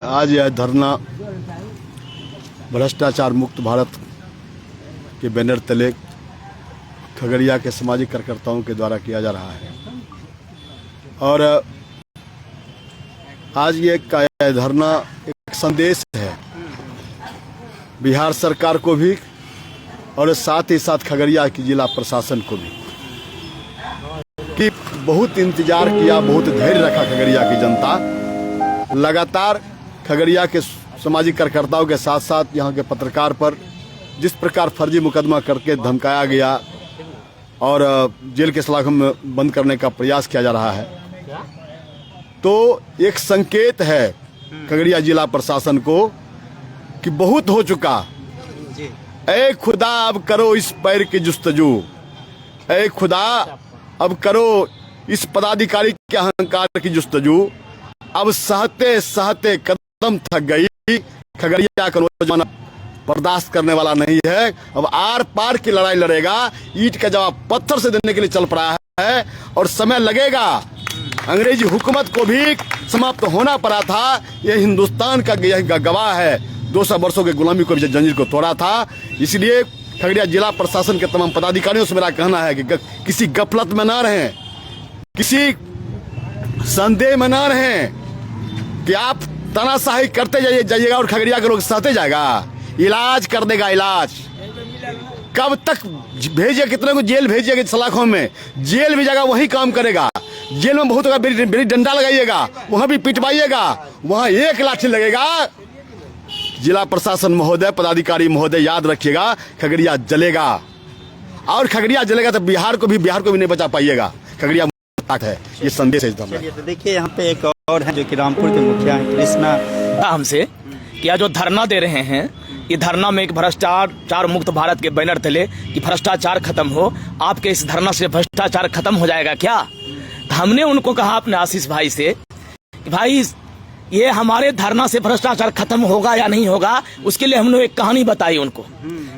आज यह धरना भ्रष्टाचार मुक्त भारत के बैनर तले खगड़िया के सामाजिक कार्यकर्ताओं के द्वारा किया जा रहा है। और आज ये धरना एक संदेश है बिहार सरकार को भी और साथ ही साथ खगड़िया की जिला प्रशासन को भी कि बहुत इंतजार किया, बहुत धैर्य रखा खगड़िया की जनता। लगातार खगड़िया के सामाजिक कार्यकर्ताओं के साथ साथ यहाँ के पत्रकार पर जिस प्रकार फर्जी मुकदमा करके धमकाया गया और जेल के सलाखों में बंद करने का प्रयास किया जा रहा है, तो एक संकेत है खगड़िया जिला प्रशासन को कि बहुत हो चुका। ऐ खुदा अब करो इस पैर की जुस्तजू, ऐ खुदा अब करो इस पदाधिकारी के अहंकार की जुस्तजू। अब सहते सहते कदम थक गई, खगड़िया का नौजवान बर्दाश्त करने वाला नहीं है। अब आर पार की लड़ाई लड़ेगा, ईंट का जवाब पत्थर से देने के लिए चल पड़ा है और समय लगेगा। अंग्रेजी हुकूमत को भी समाप्त होना पड़ा था, यह हिंदुस्तान का गवाह है। 200 वर्षों के गुलामी को भी जंजीर को तोड़ा था। इसलिए खगड़िया जिला प्रशासन के तमाम पदाधिकारियों से मेरा कहना है कि किसी गफलत में ना रहें, किसी संदेह में ना रहें कि आप तानाशाही करते जाइएगा और खगड़िया के लोग सहते जाएगा। इलाज कर देगा, इलाज। कब तक भेजिए, कितने को जेल भेजिएगा सलाखों में, जेल भी जाएगा, वही काम करेगा। जेल में बहुत होगा, बेरी डंडा लगाइएगा, वहां भी पिटवाइएगा, वहां एक लाठी लगेगा। जिला प्रशासन महोदय, पदाधिकारी महोदय, याद रखिएगा, खगड़िया जलेगा और खगड़िया जलेगा तो बिहार को भी नहीं बचा पाइएगा। खगड़िया है, ये संदेश है। तो देखिए यहाँ पे एक और है जो कि रामपुर के मुखिया हैं कृष्णा हमसे कि जो धरना दे रहे हैं, ये धरना में एक भ्रष्टाचार मुक्त भारत के बैनर तले कि भ्रष्टाचार खत्म हो। आपके इस धरना से भ्रष्टाचार खत्म हो जाएगा क्या? तो हमने उनको कहा अपने आशीष भाई से कि भाई ये हमारे धरना से भ्रष्टाचार खत्म होगा या नहीं होगा, उसके लिए हमने एक कहानी बताई उनको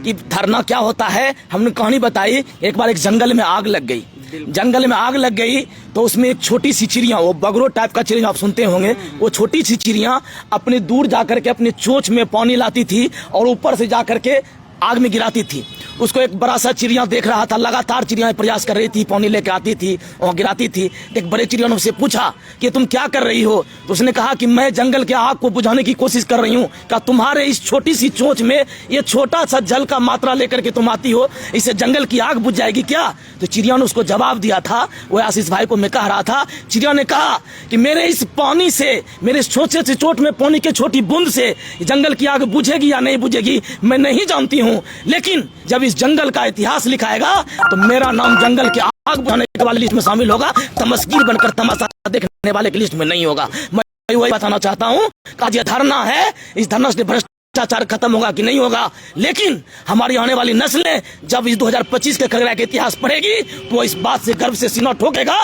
कि धरना क्या होता है। हमने कहानी बताई। एक बार एक जंगल में आग लग गई, जंगल में आग लग गई तो उसमें एक छोटी सी चिड़िया, वो बगरो टाइप का चिड़िया आप सुनते होंगे, वो छोटी सी चिड़िया अपने दूर जाकर के अपने चोंच में पानी लाती थी और ऊपर से जाकर के आग में गिराती थी। उसको एक बड़ा सा चिड़िया देख रहा था, लगातार चिड़िया प्रयास कर रही थी, पानी लेकर आती थी और गिराती थी। एक बड़े चिड़िया ने उससे पूछा कि तुम क्या कर रही हो? तो उसने कहा कि मैं जंगल के आग को बुझाने की कोशिश कर रही हूँ। क्या तुम्हारे इस छोटी सी चोंच में ये छोटा सा जल का मात्रा लेकर के तुम आती हो, इससे जंगल की आग बुझ जाएगी क्या? तो चिड़िया ने उसको जवाब दिया था, वो आशीष भाई को मैं कह रहा था। चिड़िया ने कहा कि मेरे इस पानी से, मेरे इस छोटे से चोट में पानी के छोटी बूंद से जंगल की आग बुझेगी या नहीं बुझेगी मैं नहीं जानती हूँ, लेकिन जब इस जंगल का इतिहास लिखाएगा तो मेरा नाम जंगल की आग बुझाने वाली लिस्ट में शामिल होगा, तमस्कीर बनकर तमाशा देखने वाले की लिस्ट में नहीं होगा। मैं वही बताना चाहता हूँ कि ये धरना है, इस धरना से भ्रष्टाचार खत्म होगा कि नहीं होगा, लेकिन हमारी आने वाली नस्लें जब इस 2025 के खगड़िया के इतिहास पढ़ेगी तो इस बात से गर्व से सीना ठोकेगा।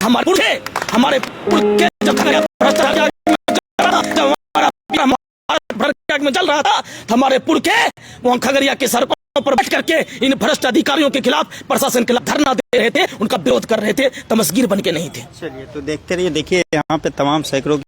हमारे पुरखे जब भ्रष्टाचार में चल रहा था, हमारे पुरखे वहां खगड़िया के सड़कों पर बैठ करके इन भ्रष्ट अधिकारियों के खिलाफ, प्रशासन के खिलाफ धरना दे रहे थे, उनका विरोध कर रहे थे, तमस्गीर बन के नहीं थे। चलिए तो देखते रहिए। देखिए यहाँ पे तमाम सैकड़ों की